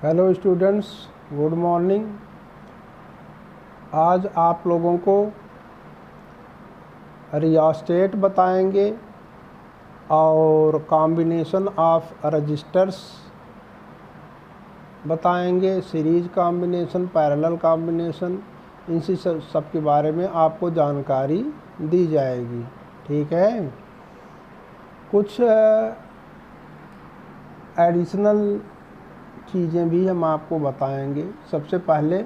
Hello students, good morning. आज आप लोगों को रियोस्टेट बताएंगे और कॉम्बिनेशन ऑफ रजिस्टर्स बताएंगे, सीरीज कॉम्बिनेशन, पैरेलल कॉम्बिनेशन, इनसे सब के बारे में आपको जानकारी दी जाएगी। ठीक है। कुछ एडिशनल चीज़ें भी हम आपको बताएंगे। सबसे पहले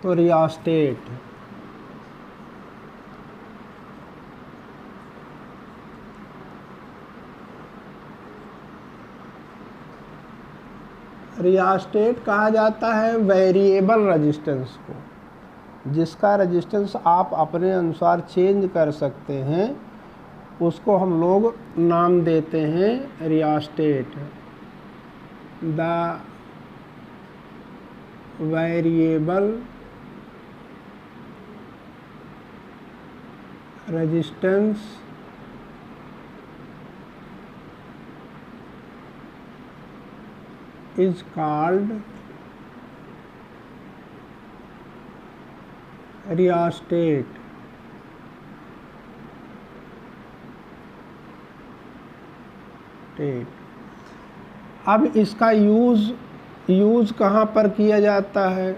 तो रियोस्टेट। रियोस्टेट कहा जाता है वेरिएबल रेजिस्टेंस को, जिसका रेजिस्टेंस आप अपने अनुसार चेंज कर सकते हैं, उसको हम लोग नाम देते हैं rheostat. The variable resistance is called rheostat. अब इसका यूज़ कहाँ पर किया जाता है?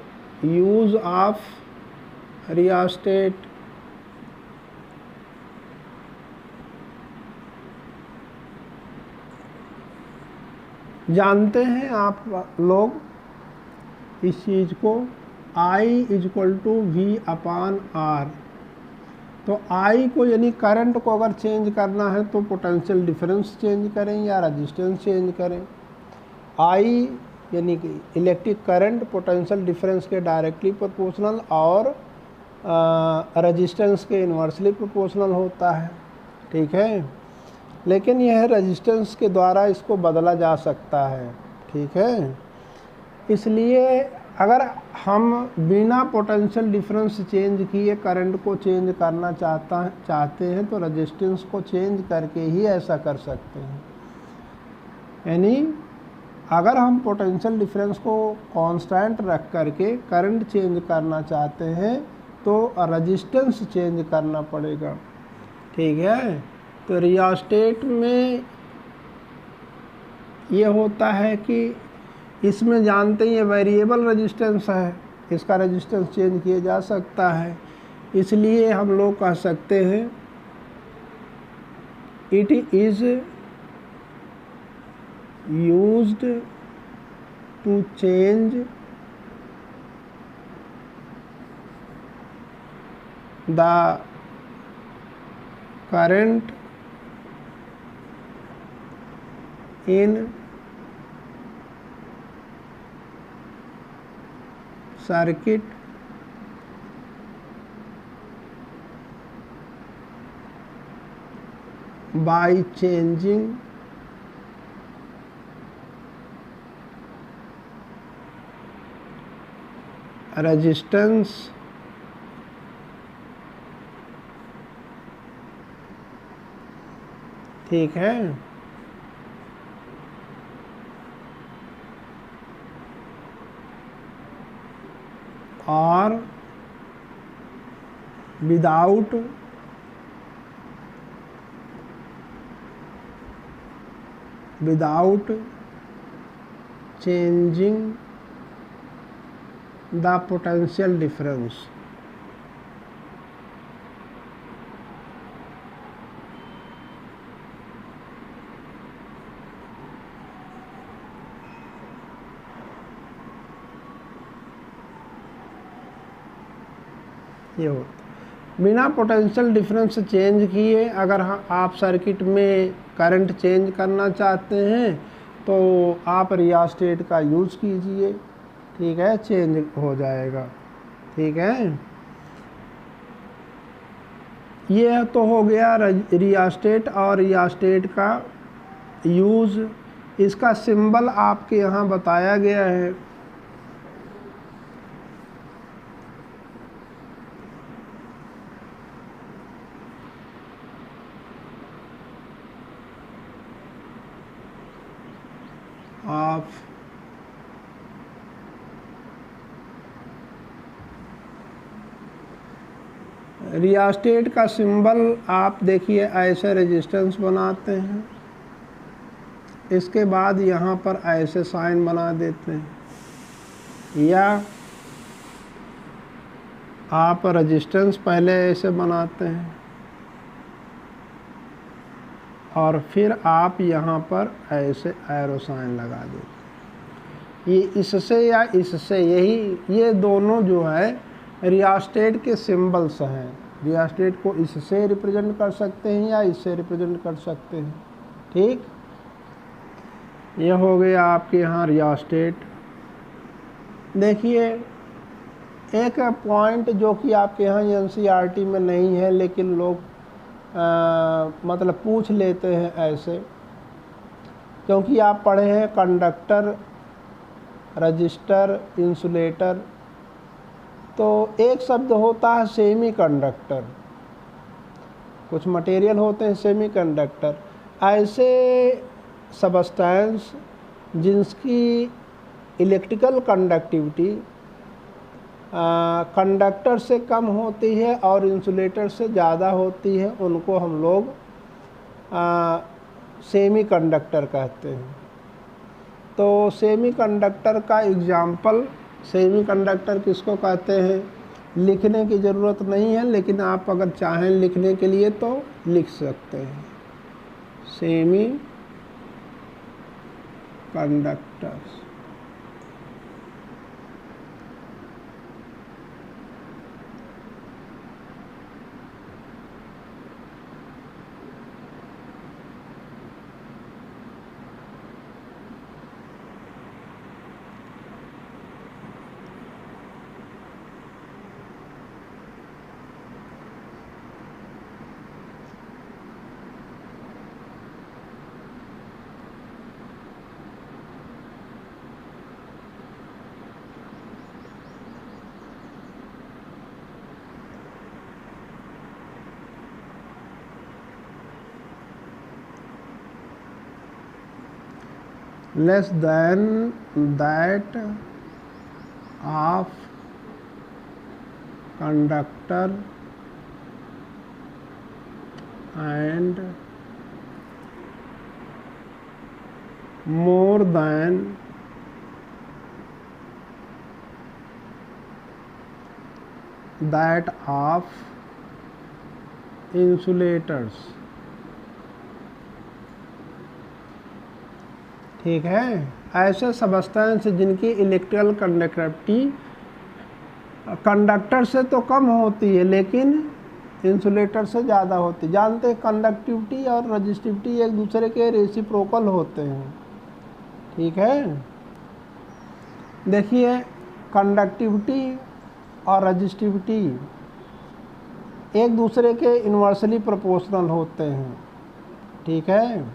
यूज़ ऑफ रियोस्टेट जानते हैं आप लोग इस चीज़ को, I = V/R। तो I को यानी करंट को अगर चेंज करना है तो पोटेंशियल डिफरेंस चेंज करें या रेजिस्टेंस चेंज करें। I यानी कि इलेक्ट्रिक करंट पोटेंशियल डिफरेंस के डायरेक्टली प्रोपोर्शनल और रेजिस्टेंस के इन्वर्सली प्रोपोर्शनल होता है। ठीक है। लेकिन यह रेजिस्टेंस के द्वारा इसको बदला जा सकता है। ठीक है। इसलिए अगर हम बिना पोटेंशियल डिफरेंस चेंज किए करंट को चेंज करना चाहते हैं तो रेजिस्टेंस को चेंज करके ही ऐसा कर सकते हैं। यानी अगर हम पोटेंशियल डिफरेंस को कांस्टेंट रख करके करंट चेंज करना चाहते हैं तो रेजिस्टेंस चेंज करना पड़ेगा। ठीक है। तो रियोस्टेट में ये होता है कि इसमें जानते हैं ये वेरिएबल रेजिस्टेंस है, इसका रेजिस्टेंस चेंज किया जा सकता है। इसलिए हम लोग कह सकते हैं it is used to change the current in circuit by changing resistance ठीक है। और without changing the potential difference. ये होता बिना पोटेंशियल डिफरेंस चेंज किए अगर आप सर्किट में करंट चेंज करना चाहते हैं तो आप रियोस्टेट का यूज़ कीजिए। ठीक है। चेंज हो जाएगा। ठीक है। ये तो हो गया रियोस्टेट और रियोस्टेट का यूज़। इसका सिंबल आपके यहाँ बताया गया है। ऑफ रियास्टेट का सिंबल आप देखिए ऐसे रेजिस्टेंस बनाते हैं, इसके बाद यहाँ पर ऐसे साइन बना देते हैं, या आप रेजिस्टेंस पहले ऐसे बनाते हैं और फिर आप यहाँ पर ऐसे एरो साइन लगा देते हैं। ये इससे या इससे, यही ये दोनों जो है रियास्टेट के सिंबल्स हैं। रियास्टेट को इससे रिप्रेजेंट कर सकते हैं या इससे रिप्रेजेंट कर सकते हैं। ठीक, ये हो गया आपके यहाँ रियास्टेट। देखिए एक पॉइंट जो कि आपके यहाँ एनसीईआरटी में नहीं है, लेकिन लोग मतलब पूछ लेते हैं ऐसे, क्योंकि आप पढ़े हैं कंडक्टर, रजिस्टर, इंसुलेटर, तो एक शब्द होता है सेमी कंडक्टर। कुछ मटेरियल होते हैं सेमी कंडक्टर, ऐसे सबस्टेंस जिनकी इलेक्ट्रिकल कंडक्टिविटी कंडक्टर से कम होती है और इंसुलेटर से ज़्यादा होती है, उनको हम लोग सेमी कंडक्टर कहते हैं। तो सेमी कंडक्टर का एग्जाम्पल, सेमी कंडक्टर किसको कहते हैं, लिखने की ज़रूरत नहीं है, लेकिन आप अगर चाहें लिखने के लिए तो लिख सकते हैं, semi conductors. less than that of conductor and more than that of insulators। ठीक है, ऐसे सबस्टेंस जिनकी इलेक्ट्रिकल कंडक्टिविटी कंडक्टर से तो कम होती है लेकिन इंसुलेटर से ज़्यादा होती है। जानते हैं कंडक्टिविटी और रजिस्टिविटी एक दूसरे के रेसिप्रोकल होते हैं। ठीक है, देखिए कंडक्टिविटी और रजिस्टिविटी एक दूसरे के इन्वर्सली प्रोपोर्शनल होते हैं। ठीक है,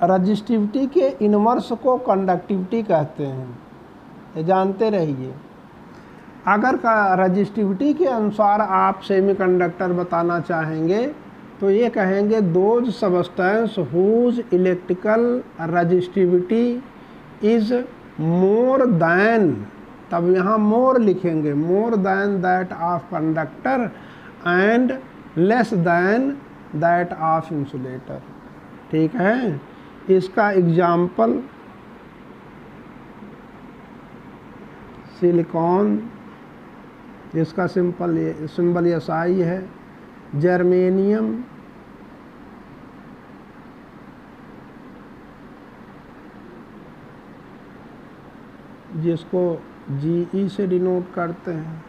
रजिस्टिविटी के इन्वर्स को कंडक्टिविटी कहते हैं, ये जानते रहिए। अगर रजिस्टिविटी के अनुसार आप सेमीकंडक्टर बताना चाहेंगे तो ये कहेंगे those substance whose electrical resistivity is more than, तब यहाँ मोर लिखेंगे, more than that of conductor and less than that of insulator. ठीक है, इसका एग्जाम्पल सिलिकॉन, इसका सिंबल SI है, जर्मेनियम, जिसको GE से डिनोट करते हैं,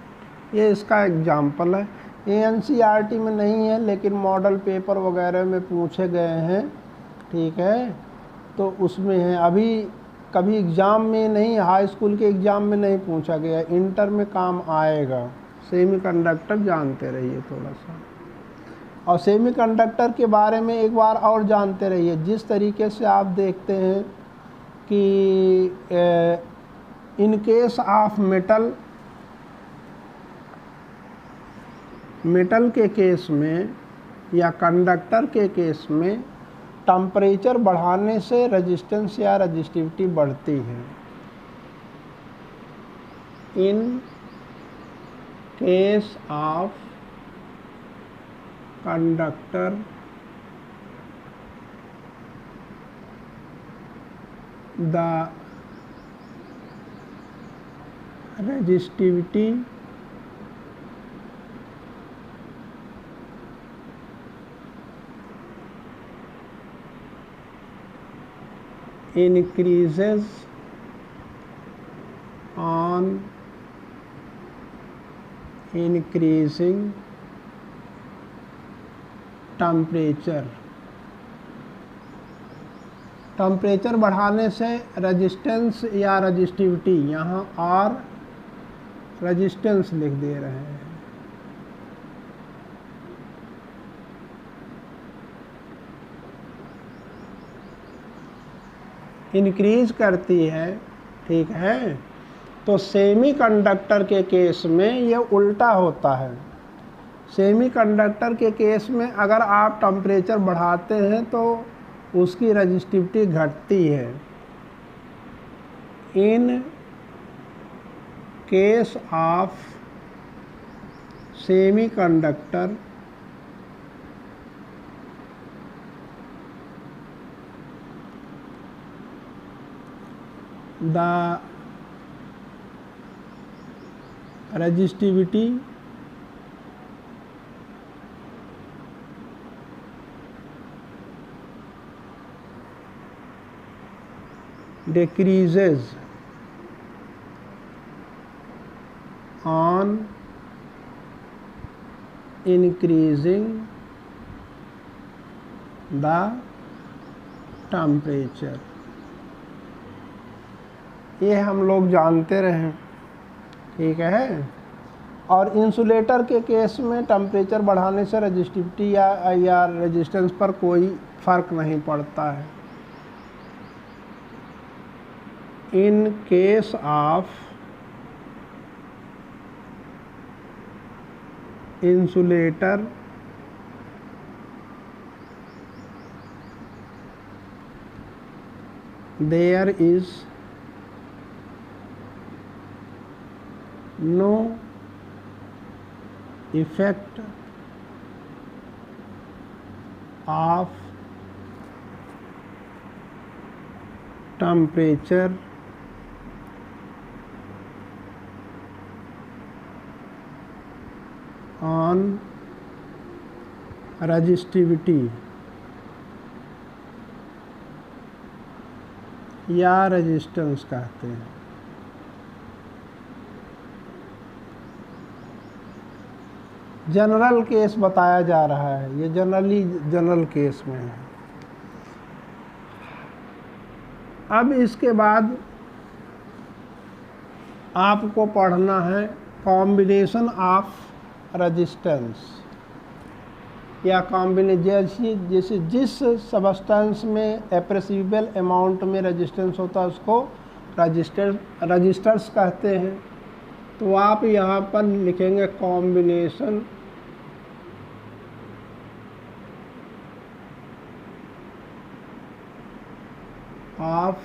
ये इसका एग्जाम्पल है। ये NCERT में नहीं है लेकिन मॉडल पेपर वगैरह में पूछे गए हैं। ठीक है, तो उसमें है, अभी कभी एग्ज़ाम में नहीं, हाई स्कूल के एग्ज़ाम में नहीं पूछा गया, इंटर में काम आएगा। सेमीकंडक्टर जानते रहिए थोड़ा सा, और सेमीकंडक्टर के बारे में एक बार और जानते रहिए। जिस तरीके से आप देखते हैं कि इन केस ऑफ मेटल के केस में या कंडक्टर के केस में टेम्परेचर बढ़ाने से रेजिस्टेंस या रजिस्टिविटी बढ़ती है। इन case of conductor the resistivity increases on increasing temperature. Temperature बढ़ाने से रेजिस्टेंस या रजिस्टिविटी, यहाँ और रेजिस्टेंस लिख दे रहे हैं, इंक्रीज करती है। ठीक है, तो सेमीकंडक्टर के केस में ये उल्टा होता है। सेमीकंडक्टर के केस में अगर आप टेम्परेचर बढ़ाते हैं तो उसकी रजिस्टिविटी घटती है। In case of semiconductor the resistivity decreases on increasing the temperature। ये हम लोग जानते रहे। ठीक है, और इंसुलेटर के केस में टेम्परेचर बढ़ाने से रजिस्टिविटी या रेजिस्टेंस पर कोई फर्क नहीं पड़ता है। In case of insulator there is no effect of temperature on resistivity या रेजिस्टेंस कहते हैं। जनरल केस बताया जा रहा है, ये जनरल केस में है। अब इसके बाद आपको पढ़ना है कॉम्बिनेशन ऑफ रेजिस्टेंस या जैसे जिस सबस्टेंस में एप्रेसिबल अमाउंट में रेजिस्टेंस होता है उसको रजिस्टर्स कहते हैं। तो आप यहाँ पर लिखेंगे कॉम्बिनेशन ऑफ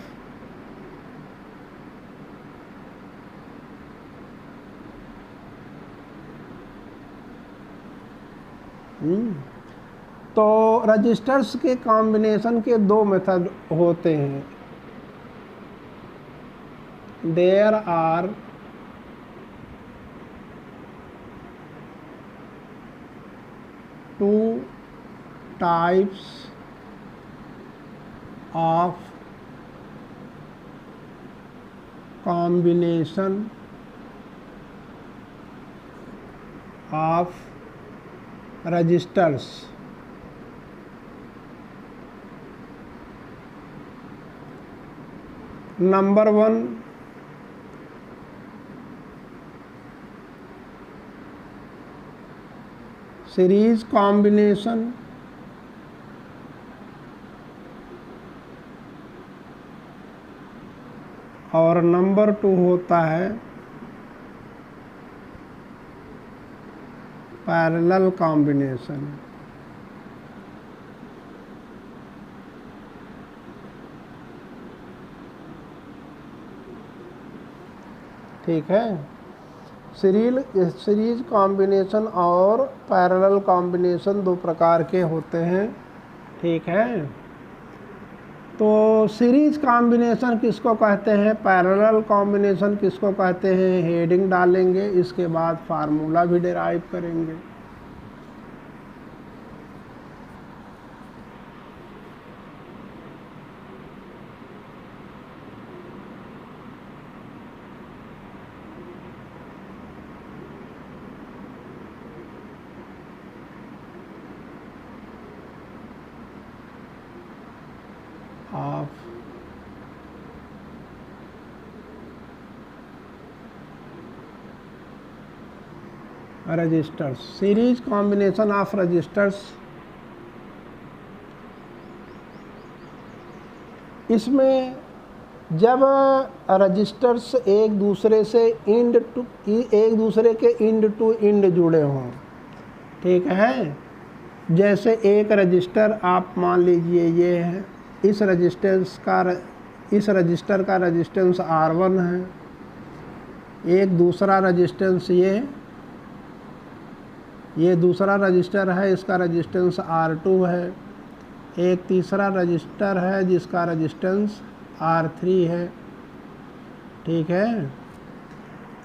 तो रजिस्टर्स के कॉम्बिनेशन के दो मेथड होते हैं। There are two types of combination of registers। Number 1 series combination, और नंबर 2 होता है पैरेलल कॉम्बिनेशन। ठीक है, सीरीज कॉम्बिनेशन और पैरेलल कॉम्बिनेशन दो प्रकार के होते हैं, ठीक है। तो सीरीज कॉम्बिनेशन किसको कहते हैं, पैरेलल कॉम्बिनेशन किसको कहते हैं, हेडिंग डालेंगे, इसके बाद फार्मूला भी डिराइव करेंगे। Of registers, series combination of registers. इसमें जब रजिस्टर्स एक दूसरे के इंड टू इंड जुड़े हों, ठीक है। जैसे एक रजिस्टर आप मान लीजिए ये है, इस रजिस्टर का रेजिस्टेंस R1 है, एक दूसरा रेजिस्टेंस ये दूसरा रजिस्टर है, इसका रेजिस्टेंस R2 है, एक तीसरा रजिस्टर है जिसका रेजिस्टेंस R3 है, ठीक है।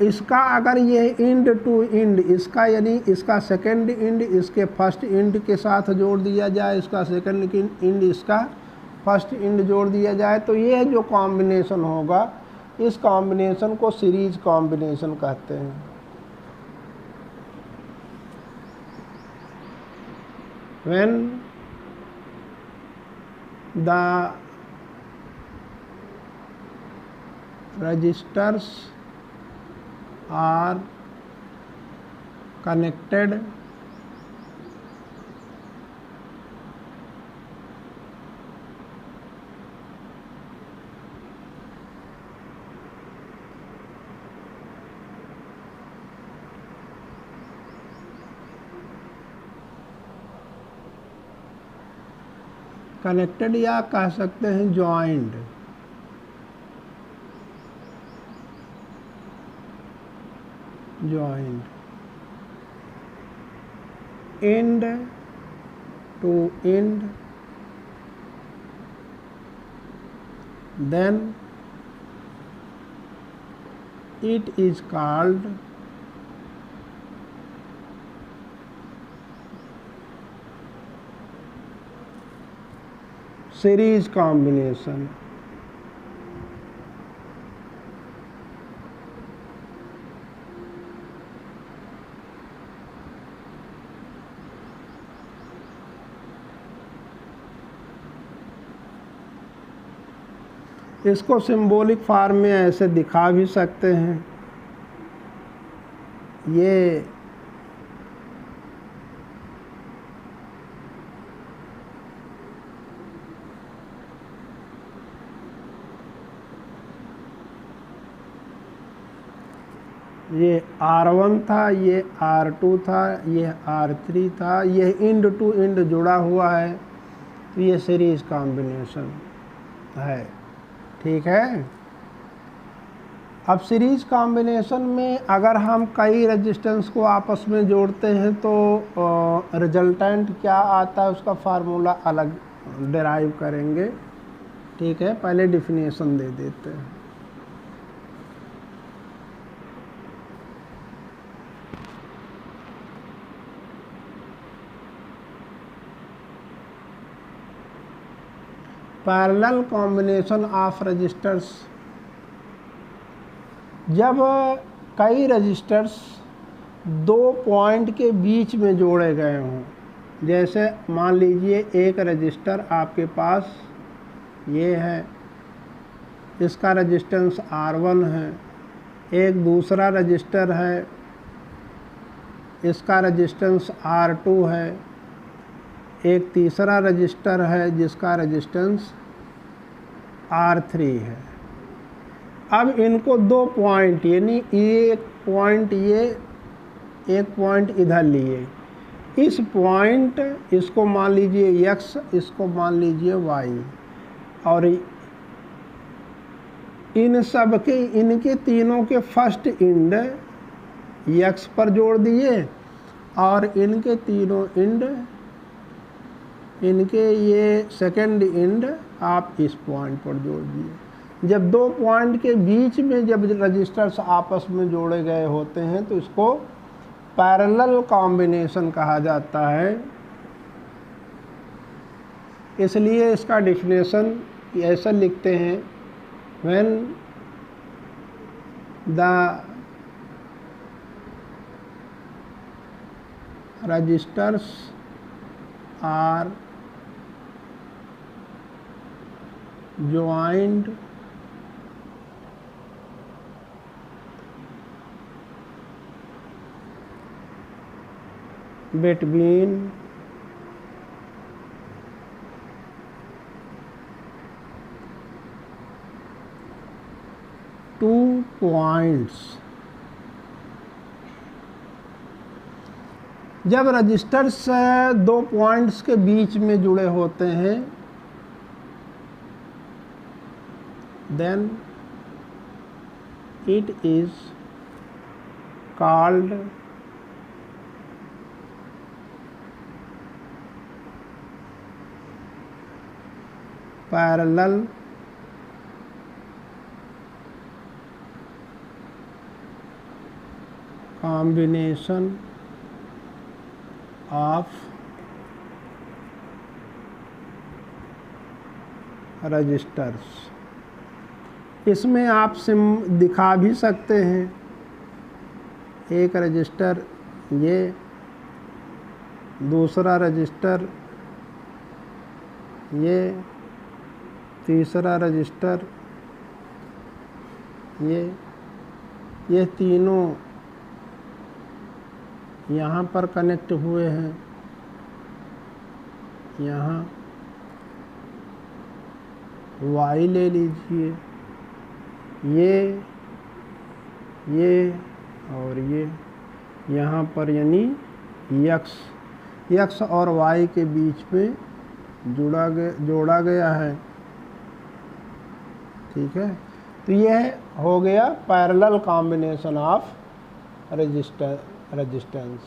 इसका अगर ये इंड टू इंड, इसका यानी इसका सेकंड इंड इसके फर्स्ट इंड के साथ जोड़ दिया जाए, इसका सेकंड इंड इसका फर्स्ट इंड जोड़ दिया जाए, तो ये जो कॉम्बिनेशन होगा, इस कॉम्बिनेशन को सीरीज कॉम्बिनेशन कहते हैं। When the registers are connected, connected या कह सकते हैं joined, end to end, then it is called series combination. इसको सिंबॉलिक फॉर्म में ऐसे दिखा भी सकते हैं, ये R1 था, ये R2 था, ये R3 था, ये इंड टू इंड जुड़ा हुआ है, तो ये सीरीज कॉम्बिनेशन है, ठीक है। अब सीरीज कॉम्बिनेशन में अगर हम कई रेजिस्टेंस को आपस में जोड़ते हैं तो रिजल्टेंट क्या आता है, उसका फार्मूला अलग डिराइव करेंगे, ठीक है। पहले डिफिनेशन दे देते हैं। पैरेलल कॉम्बिनेशन ऑफ रजिस्टर्स, जब कई रजिस्टर्स दो पॉइंट के बीच में जोड़े गए हों, जैसे मान लीजिए एक रजिस्टर आपके पास ये है, इसका रेजिस्टेंस R1 है, एक दूसरा रजिस्टर है, इसका रेजिस्टेंस R2 है, एक तीसरा रजिस्टर है जिसका रेजिस्टेंस R3 है। अब इनको दो पॉइंट, यानी एक पॉइंट ये, एक पॉइंट इधर लिए, इस पॉइंट इसको मान लीजिए X, इसको मान लीजिए Y, और इन सब के, इनके तीनों के फर्स्ट इंड यक्स पर जोड़ दिए और इनके तीनों इंड, इनके ये सेकंड इंड आप इस पॉइंट पर जोड़ दिए। जब दो पॉइंट के बीच में जब रजिस्टर्स आपस में जोड़े गए होते हैं तो इसको पैरेलल कॉम्बिनेशन कहा जाता है। इसलिए इसका डेफिनेशन ऐसा लिखते हैं, when the registers are joined between two points। जब रजिस्टर्स दो पॉइंट्स के बीच में जुड़े होते हैं then it is called parallel combination of registers। इसमें आप दिखा भी सकते हैं, एक रजिस्टर ये, दूसरा रजिस्टर ये, तीसरा रजिस्टर ये तीनों यहाँ पर कनेक्ट हुए हैं। यहाँ वाई ले लीजिए, ये और ये यहाँ पर, यानी यक्स और वाई के बीच में जोड़ा गया है। ठीक है, तो यह हो गया पैरेलल कॉम्बिनेशन ऑफ रेजिस्टेंस।